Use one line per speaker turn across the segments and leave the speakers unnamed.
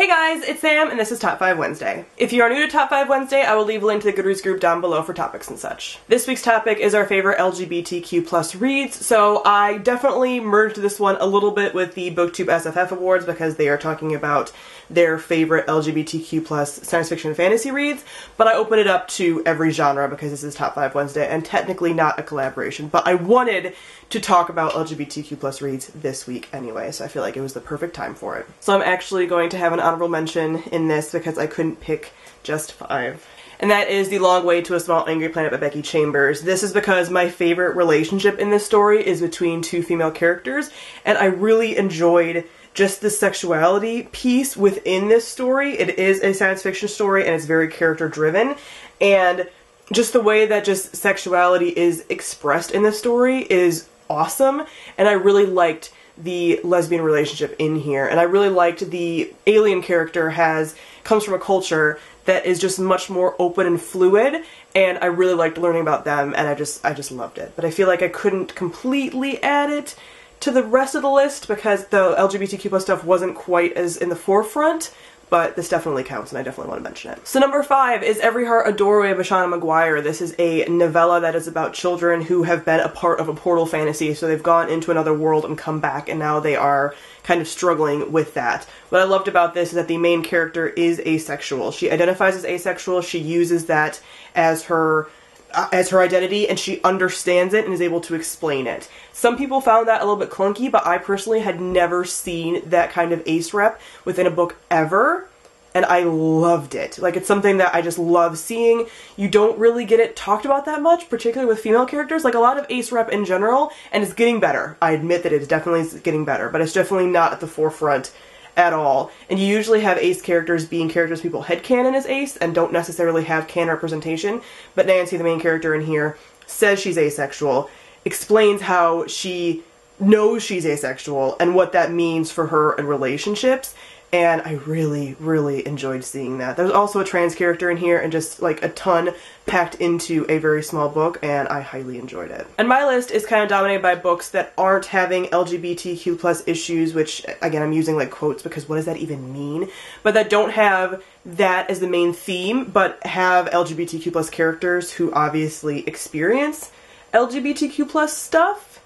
Hey guys, it's Sam and this is Top 5 Wednesday. If you are new to Top 5 Wednesday, I will leave a link to the Goodreads group down below for topics and such. This week's topic is our favorite LGBTQ plus reads, so I definitely merged this one a little bit with the BookTube SFF Awards because they are talking about their favorite LGBTQ plus science fiction and fantasy reads, but I open it up to every genre because this is Top 5 Wednesday and technically not a collaboration, but I wanted to talk about LGBTQ plus reads this week anyway, so I feel like it was the perfect time for it. So I'm actually going to have an honorable mention in this because I couldn't pick just 5. And that is The Long Way to a Small Angry Planet by Becky Chambers. This is because my favorite relationship in this story is between two female characters, and I really enjoyed just the sexuality piece within this story. It is a science fiction story and it's very character driven, and just the way that just sexuality is expressed in this story is awesome, and I really liked the lesbian relationship in here, and I really liked the alien character comes from a culture that is just much more open and fluid, and I really liked learning about them, and I just loved it. But I feel like I couldn't completely add it to the rest of the list because the LGBTQ plus stuff wasn't quite as in the forefront, but this definitely counts and I definitely want to mention it. So number 5 is Every Heart a Doorway by Shauna McGuire. This is a novella that is about children who have been a part of a portal fantasy, so they've gone into another world and come back, and now they are kind of struggling with that. What I loved about this is that the main character is asexual. She identifies as asexual, she uses that as her identity, and she understands it and is able to explain it. Some people found that a little bit clunky, but I personally had never seen that kind of ace rep within a book ever, and I loved it. Like, it's something that I just love seeing. You don't really get it talked about that much, particularly with female characters. Like, a lot of ace rep in general, and it's getting better. I admit that it's definitely getting better, but it's definitely not at the forefront at all. And you usually have ace characters being characters people headcanon as ace and don't necessarily have canon representation, but Nancy, the main character in here, says she's asexual, explains how she knows she's asexual and what that means for her in relationships, and I really, really enjoyed seeing that. There's also a trans character in here and just like a ton packed into a very small book, and I highly enjoyed it. And my list is kind of dominated by books that aren't having LGBTQ plus issues, which again I'm using like quotes because what does that even mean? But that don't have that as the main theme, but have LGBTQ plus characters who obviously experience LGBTQ plus stuff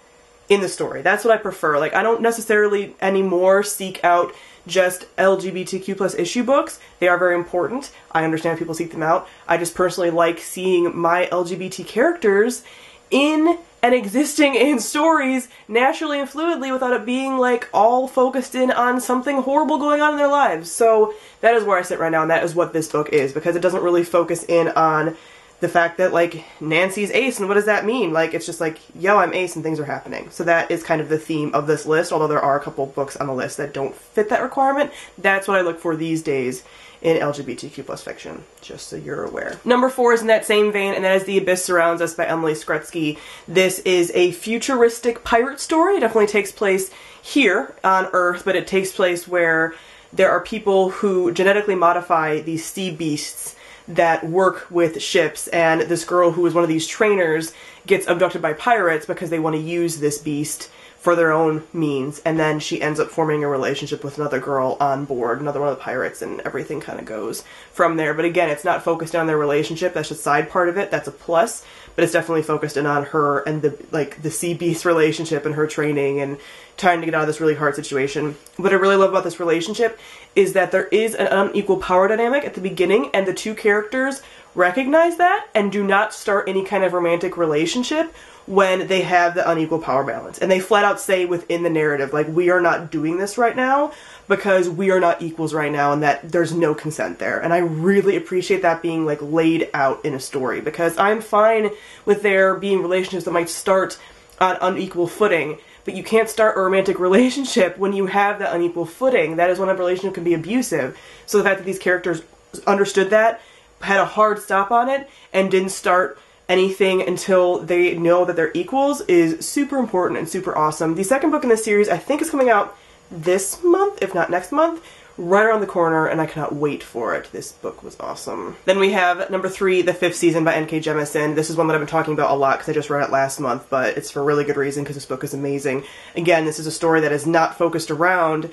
in the story. That's what I prefer. Like, I don't necessarily anymore seek out just LGBTQ plus issue books. They are very important. I understand people seek them out. I just personally like seeing my LGBT characters in and existing in stories naturally and fluidly without it being like all focused in on something horrible going on in their lives. So that is where I sit right now, and that is what this book is, because it doesn't really focus in on the fact that, like, Nancy's ace, and what does that mean? Like, it's just like, yo, I'm ace and things are happening. So that is kind of the theme of this list, although there are a couple books on the list that don't fit that requirement. That's what I look for these days in LGBTQ plus fiction, just so you're aware. Number 4 is in that same vein, and that is The Abyss Surrounds Us by Emily Skrutsky. This is a futuristic pirate story. It definitely takes place here on Earth, but it takes place where there are people who genetically modify these sea beasts that work with ships, and this girl who is one of these trainers gets abducted by pirates because they want to use this beast for their own means, and then she ends up forming a relationship with another girl on board, another one of the pirates, and everything kind of goes from there. But again, it's not focused on their relationship, that's just side part of it, that's a plus, but it's definitely focused in on her and the sea beast relationship and her training and trying to get out of this really hard situation. What I really love about this relationship is that there is an unequal power dynamic at the beginning, and the two characters recognize that and do not start any kind of romantic relationship when they have the unequal power balance. And they flat out say within the narrative, like, we are not doing this right now because we are not equals right now, and that there's no consent there. And I really appreciate that being, like, laid out in a story, because I'm fine with there being relationships that might start on unequal footing, but you can't start a romantic relationship when you have that unequal footing. That is when a relationship can be abusive. So the fact that these characters understood that, had a hard stop on it, and didn't start anything until they know that they're equals is super important and super awesome. The second book in this series I think is coming out this month, if not next month, right around the corner, and I cannot wait for it. This book was awesome. Then we have number 3, The Fifth Season by N.K. Jemisin. This is one that I've been talking about a lot because I just read it last month, but it's for a really good reason because this book is amazing. Again, this is a story that is not focused around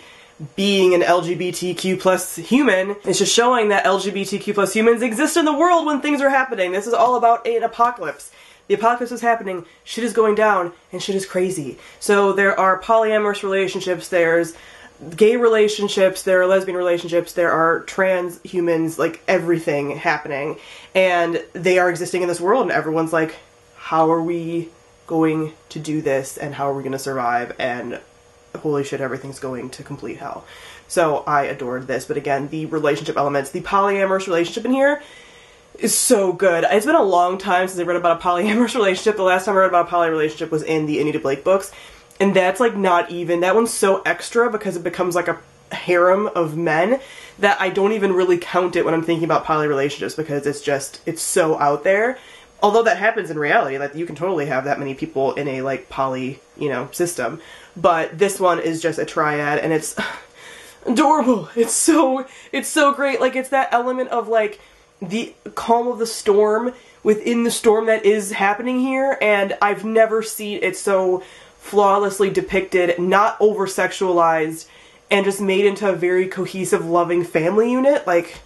being an LGBTQ plus human. It's just showing that LGBTQ plus humans exist in the world when things are happening. This is all about an apocalypse. The apocalypse is happening, shit is going down, and shit is crazy. So there are polyamorous relationships, there's gay relationships, there are lesbian relationships, there are trans humans, like everything happening. And they are existing in this world, and everyone's like, how are we going to do this, and how are we going to survive, and holy shit, everything's going to complete hell. So I adored this, but again, the relationship elements, the polyamorous relationship in here is so good. It's been a long time since I read about a polyamorous relationship. The last time I read about a poly relationship was in the Anita Blake books, and that's like not even, that one's so extra because it becomes like a harem of men that I don't even really count it when I'm thinking about poly relationships because it's just, it's so out there. Although that happens in reality, like you can totally have that many people in a like poly, you know, system. But this one is just a triad and it's adorable. It's so great. Like it's that element of like the calm of the storm within the storm that is happening here, and I've never seen it so flawlessly depicted, not over-sexualized, and just made into a very cohesive, loving family unit. Like,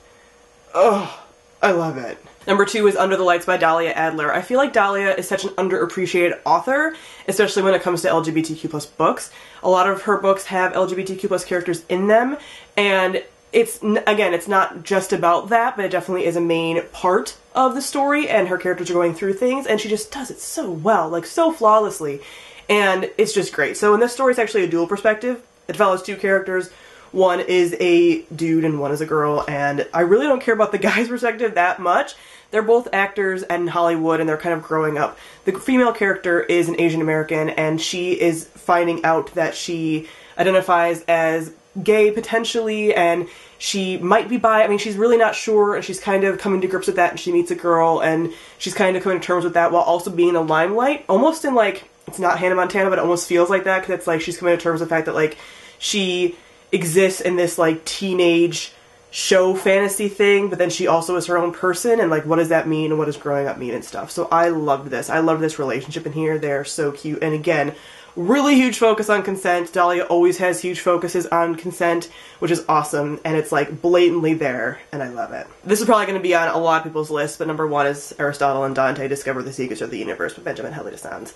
oh, I love it. Number 2 is Under the Lights by Dahlia Adler. I feel like Dahlia is such an underappreciated author, especially when it comes to LGBTQ plus books. A lot of her books have LGBTQ plus characters in them, and it's, again, it's not just about that, but it definitely is a main part of the story, and her characters are going through things, and she just does it so well, like so flawlessly, and it's just great. So in this story, it's actually a dual perspective. It follows 2 characters. One is a dude and one is a girl, and I really don't care about the guy's perspective that much. They're both actors in Hollywood, and they're kind of growing up. The female character is an Asian American, and she is finding out that she identifies as gay potentially, and she might be bi. I mean, she's really not sure, and she's kind of coming to grips with that, and she meets a girl, and she's kind of coming to terms with that while also being in the limelight, almost in like, it's not Hannah Montana, but it almost feels like that, because it's like she's coming to terms with the fact that like she exists in this like teenage show fantasy thing, but then she also is her own person, and like what does that mean and what does growing up mean and stuff. So I loved this. I love this relationship in here. They're so cute, and again, really huge focus on consent. Dahlia always has huge focuses on consent, which is awesome, and it's like blatantly there, and I love it. This is probably going to be on a lot of people's lists, but number 1 is Aristotle and Dante Discover the Secrets of the Universe by Benjamin Helly Desans.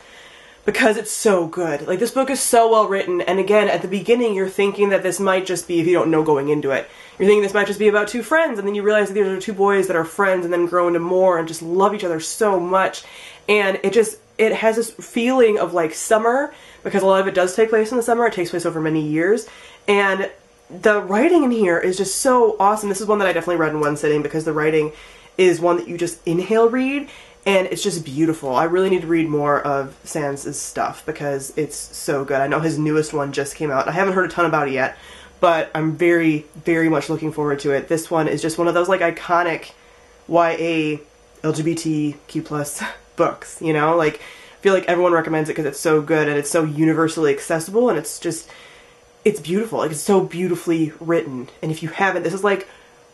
Because it's so good. Like, this book is so well written, and again, at the beginning, you're thinking that this might just be, if you don't know going into it, you're thinking this might just be about 2 friends, and then you realize that these are 2 boys that are friends and then grow into more and just love each other so much. And it has this feeling of like summer, because a lot of it does take place in the summer. It takes place over many years, and the writing in here is just so awesome. This is one that I definitely read in one sitting because the writing is one that you just inhale read, and it's just beautiful. I really need to read more of Sans' stuff because it's so good. I know his newest one just came out. I haven't heard a ton about it yet, but I'm very, very much looking forward to it. This one is just one of those like iconic YA LGBTQ plus books, you know? Like, I feel like everyone recommends it because it's so good and it's so universally accessible, and it's just, it's beautiful. Like, it's so beautifully written. And if you haven't, this is like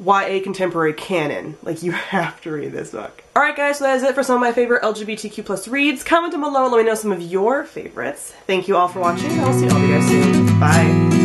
YA contemporary canon. Like, you have to read this book. Alright guys, so that is it for some of my favorite LGBTQ plus reads. Comment down below and let me know some of your favorites. Thank you all for watching, and I'll see all of you guys soon. Bye!